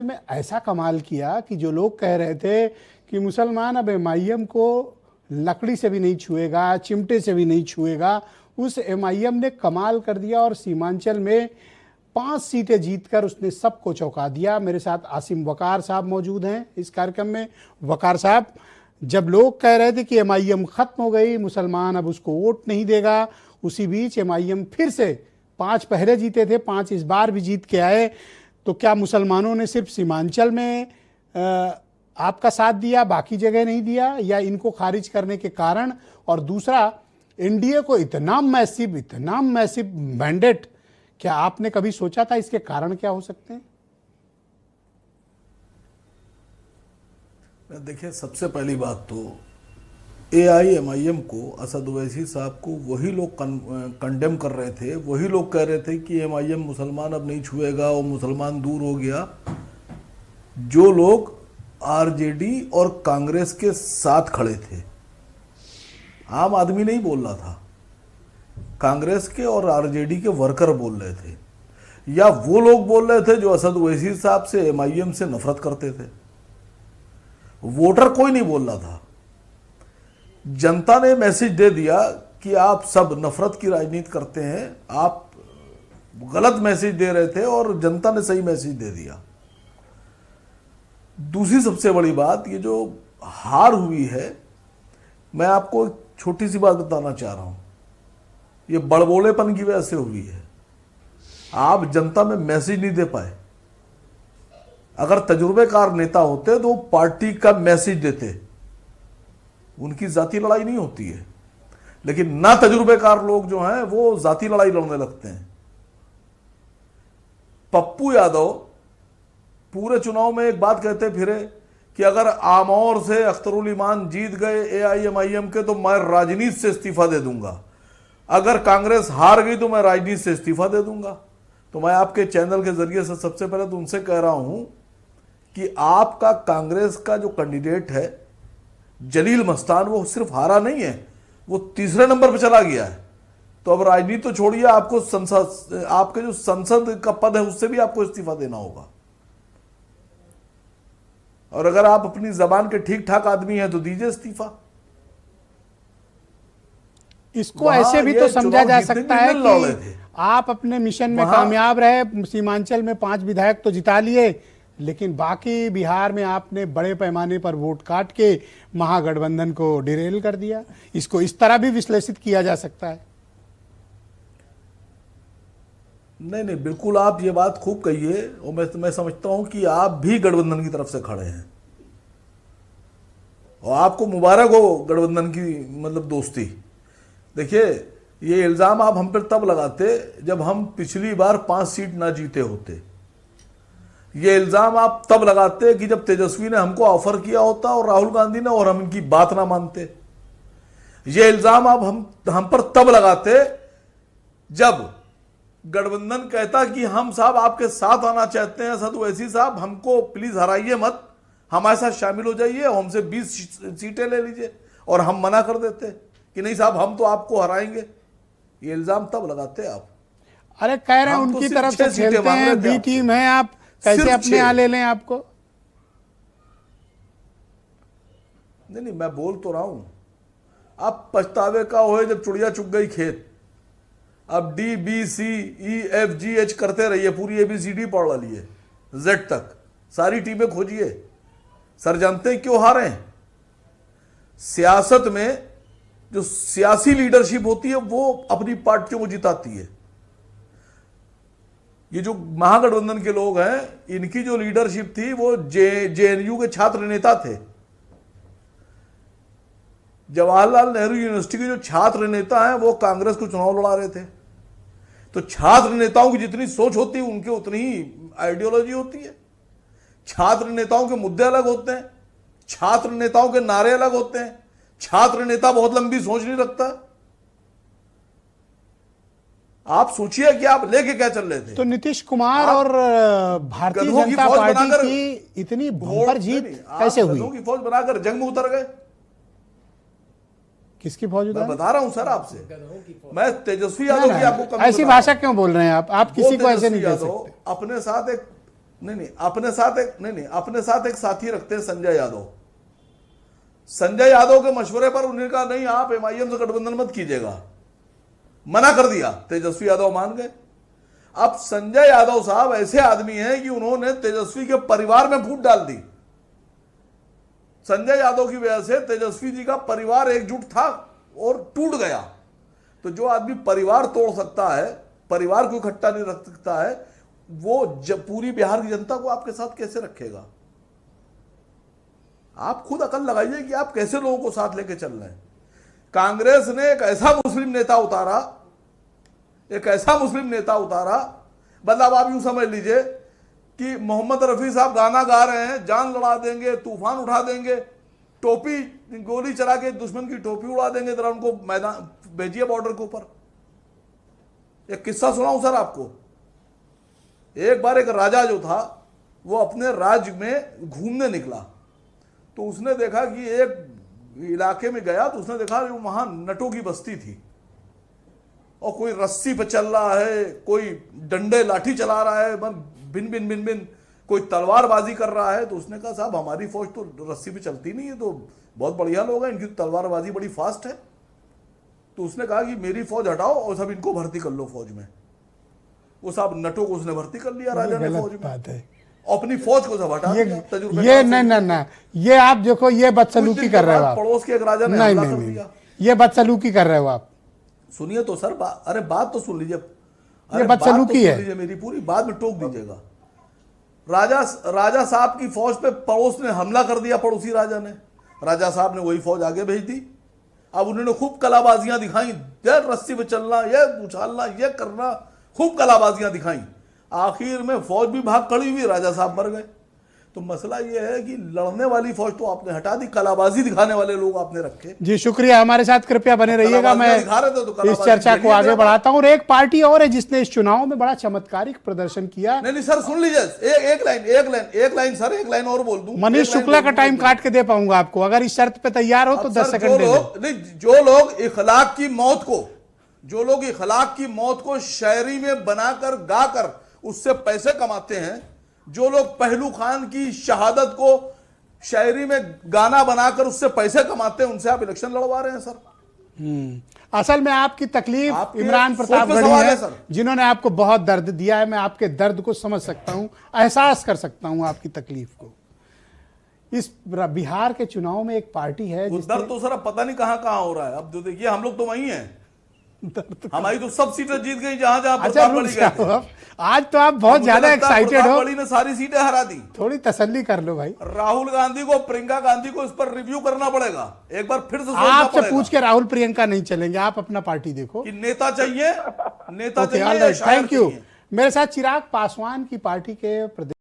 में ऐसा कमाल किया कि जो लोग कह रहे थे कि मुसलमान अब एमआईएम को लकड़ी से भी नहीं छुएगा, चिमटे से भी नहीं छुएगा, उस एमआईएम ने कमाल कर दिया और सीमांचल में 5 सीटें जीतकर उसने सबको चौंका दिया। मेरे साथ आसिम वकार साहब मौजूद हैं इस कार्यक्रम में। वकार साहब, जब लोग कह रहे थे कि एमआईएम खत्म हो गई, मुसलमान अब उसको वोट नहीं देगा, उसी बीच एमआईएम फिर से 5 पहले जीते थे, 5 इस बार भी जीत के आए। तो क्या मुसलमानों ने सिर्फ सीमांचल में आपका साथ दिया, बाकी जगह नहीं दिया, या इनको खारिज करने के कारण? और दूसरा, एनडीए को इतना मैसिव मैंडेट, क्या आपने कभी सोचा था इसके कारण क्या हो सकते हैं? देखिए, सबसे पहली बात तो एआईएमआईएम को, असद ओवैसी साहब को वही लोग कंडेम कर रहे थे, वही लोग कह रहे थे कि एमआईएम मुसलमान अब नहीं छुएगा और मुसलमान दूर हो गया, जो लोग आरजेडी और कांग्रेस के साथ खड़े थे। आम आदमी नहीं बोल रहा था, कांग्रेस के और आरजेडी के वर्कर बोल रहे थे, या वो लोग बोल रहे थे जो असद ओवैसी साहब से, एमआईएम से नफरत करते थे। वोटर कोई नहीं बोल रहा था। जनता ने मैसेज दे दिया कि आप सब नफरत की राजनीति करते हैं, आप गलत मैसेज दे रहे थे, और जनता ने सही मैसेज दे दिया। दूसरी सबसे बड़ी बात, ये जो हार हुई है, मैं आपको एक छोटी सी बात बताना चाह रहा हूं, ये बड़बोलेपन की वजह से हुई है। आप जनता में मैसेज नहीं दे पाए। अगर तजुर्बेकार नेता होते तो पार्टी का मैसेज देते, उनकी जाति लड़ाई नहीं होती है। लेकिन ना तजुर्बेकार लोग जो हैं वो जाति लड़ाई लड़ने लगते हैं। पप्पू यादव पूरे चुनाव में एक बात कहते फिरे कि अगर आमौर से अख्तरुल ईमान जीत गए एआईएमआईएम के तो मैं राजनीति से इस्तीफा दे दूंगा, अगर कांग्रेस हार गई तो मैं राजनीति से इस्तीफा दे दूंगा। तो मैं आपके चैनल के जरिए से सबसे पहले तो उनसे कह रहा हूं कि आपका कांग्रेस का जो कैंडिडेट है जलील मस्तान, वो सिर्फ हारा नहीं है, वो तीसरे नंबर पर चला गया है। तो अब राजनीति तो छोड़िए, आपको संसद, आपके जो संसद का पद है उससे भी आपको इस्तीफा देना होगा। और अगर आप अपनी जबान के ठीक ठाक आदमी हैं तो दीजिए इस्तीफा। इसको ऐसे भी तो समझा जा सकता है कि आप अपने मिशन में कामयाब रहे, सीमांचल में 5 विधायक तो जिता लिए, लेकिन बाकी बिहार में आपने बड़े पैमाने पर वोट काट के महागठबंधन को डिरेल कर दिया। इसको इस तरह भी विश्लेषित किया जा सकता है। नहीं, बिल्कुल आप ये बात खूब कहिए, और मैं समझता हूं कि आप भी गठबंधन की तरफ से खड़े हैं, और आपको मुबारक हो गठबंधन की मतलब दोस्ती। देखिए, ये इल्जाम आप हम पर तब लगाते जब हम पिछली बार 5 सीट ना जीते होते। ये इल्जाम आप तब लगाते कि जब तेजस्वी ने हमको ऑफर किया होता और राहुल गांधी ने, और हम इनकी बात ना मानते। ये इल्जाम आप हम पर तब लगाते जब गठबंधन कहता कि हम साहब आपके साथ आना चाहते हैं, असद ओवैसी साहब हमको प्लीज हराइए मत, हमारे साथ शामिल हो जाइए, हमसे 20 सीटें ले लीजिए, और हम मना कर देते कि नहीं साहब हम तो आपको हराएंगे। ये इल्जाम तब लगाते आप। अरे कह रहे हैं उनकी तरफ से खेलते हैं, बी टीम है, आप कैसे अपने यहाँ ले लें आपको? नहीं, मैं बोल तो रहा हूं, अब पछतावे का हो जब चुड़िया चुग गई खेत। अब D B C E F G H करते रहिए, पूरी ABCD पढ़ लिए Z तक, सारी टीमें खोजिए। सर जानते हैं क्यों हारे हैं? सियासत में जो सियासी लीडरशिप होती है वो अपनी पार्टियों को जिताती है। ये जो महागठबंधन के लोग हैं, इनकी जो लीडरशिप थी वो जेएनयू के छात्र नेता थे। जवाहरलाल नेहरू यूनिवर्सिटी के जो छात्र नेता हैं वो कांग्रेस को चुनाव लड़ा रहे थे। तो छात्र नेताओं की जितनी सोच होती है उनके उतनी ही आइडियोलॉजी होती है। छात्र नेताओं के मुद्दे अलग होते हैं, छात्र नेताओं के नारे अलग होते हैं। छात्र नेता बहुत लंबी सोच नहीं रखता। आप सोचिए कि आप लेके क्या चल रहे थे। तो नीतीश कुमार और भारतीय जनता पार्टी की इतनी बम्पर जीत कैसे हुई? की फौज बनाकर जंग में उतर गए। किसकी फौज उतर? मैं बता रहा हूं सर आपसे, मैं तेजस्वी यादव की आपको ऐसी भाषा क्यों बोल रहे हैं आप किसी को ऐसे नहीं कह सकते। अपने साथ एक नहीं, अपने साथ एक साथी रखते हैं संजय यादव। संजय यादव के मशवरे पर उन्होंने कहा नहीं आप एमआईएम से गठबंधन मत कीजिएगा, मना कर दिया। तेजस्वी यादव मान गए। अब संजय यादव साहब ऐसे आदमी हैं कि उन्होंने तेजस्वी के परिवार में फूट डाल दी। संजय यादव की वजह से तेजस्वी जी का परिवार एकजुट था और टूट गया। तो जो आदमी परिवार तोड़ सकता है, परिवार को इकट्ठा नहीं रख सकता है, वो पूरी बिहार की जनता को आपके साथ कैसे रखेगा? आप खुद अकल लगाइए कि आप कैसे लोगों को साथ लेके चल रहे हैं। कांग्रेस ने एक ऐसा मुस्लिम नेता उतारा, मतलब आप यूं समझ लीजिए कि मोहम्मद रफी साहब गाना गा रहे हैं, जान लड़ा देंगे, तूफान उठा देंगे, टोपी गोली चला के दुश्मन की टोपी उड़ा देंगे, जरा उनको मैदान भेजिए बॉर्डर के ऊपर। एक किस्सा सुनाऊं सर आपको। एक बार एक राजा जो था वो अपने राज्य में घूमने निकला, तो उसने देखा कि एक इलाके में गया तो उसने देखा वहां नटों की बस्ती थी और कोई रस्सी पे चल रहा है, कोई डंडे लाठी चला रहा है, बिन बिन बिन बिन कोई तलवारबाजी कर रहा है। तो उसने कहा साहब हमारी फौज तो रस्सी पे चलती नहीं है, तो बहुत बढ़िया लोग हैं, इनकी तलवारबाजी बड़ी फास्ट है। तो उसने कहा कि मेरी फौज हटाओ और सब इनको भर्ती कर लो फौज में। वो साहब नटों को उसने भर्ती कर लिया राजा ने फौज में, अपनी फौज को सब हटा दिया। ये नहीं, ये आप देखो ये बदसलूकी कर रहे हो आप। पड़ोस के एक राजा ने हमला कर दिया। ये बदसलूकी कर रहे हो आप। सुनिए तो सर, अरे बात तो सुन लीजिए। ये बदसलूकी है, मेरी पूरी बात में टोक दीजिएगा। राजा साहब की फौज पे पड़ोस ने हमला कर दिया, पड़ोसी राजा ने। राजा साहब ने वही फौज आगे भेज दी। अब उन्होंने खूब कलाबाजियां दिखाई, ये रस्सी पे चलना, ये उछालना, ये करना, खूब कलाबाजियां दिखाई। आखिर में फौज भी भाग खड़ी हुई, राजा साहब मर गए। तो मसला ये है कि लड़ने वाली फौज तो आपने हटा दी, कलाबाजी दिखाने वाले लोग आपने रखे। जी शुक्रिया, हमारे साथ कृपया बने रहिएगा। मैं इस चर्चा को आगे बढ़ाता हूं। और एक पार्टी और है जिसने इस चुनाव में बड़ा चमत्कारिक प्रदर्शन किया। नहीं सर सुन लीजिए, एक लाइन सर, एक लाइन और बोल दूं। मनीष शुक्ला का टाइम काट के दे पाऊंगा आपको, अगर इस शर्त पे तैयार हो तो 10 सेकंड दे दो। जो लोग इखलाक की मौत को शायरी में बनाकर गाकर उससे पैसे कमाते हैं, जो लोग पहलू खान की शहादत को शायरी में गाना बनाकर उससे पैसे कमाते हैं, उनसे आप इलेक्शन लड़वा रहे हैं सर। असल में आपकी तकलीफ इमरान प्रतापगढ़ी है, जिन्होंने आपको बहुत दर्द दिया है। मैं आपके दर्द को समझ सकता हूं, एहसास कर सकता हूं आपकी तकलीफ को। इस बिहार के चुनाव में एक पार्टी है दर्द तो सर अब पता नहीं कहां कहां हो रहा है। अब जो देखिए हम लोग तो वही हैं, हमारी तो सब सीटें जीत गई जहां जहां प्रतापगढ़ी गए थे। आज तो आप बहुत ज्यादा एक्साइटेड हो। प्रतापगढ़ी ने सारी सीटें हरा दी। थोड़ी तसल्ली कर लो भाई। राहुल गांधी को, प्रियंका गांधी को इस पर रिव्यू करना पड़ेगा, एक बार फिर से आपसे पूछ के राहुल प्रियंका नहीं चलेंगे, आप अपना पार्टी देखो कि नेता चाहिए। Thank you. मेरे साथ चिराग पासवान की पार्टी के प्रदेश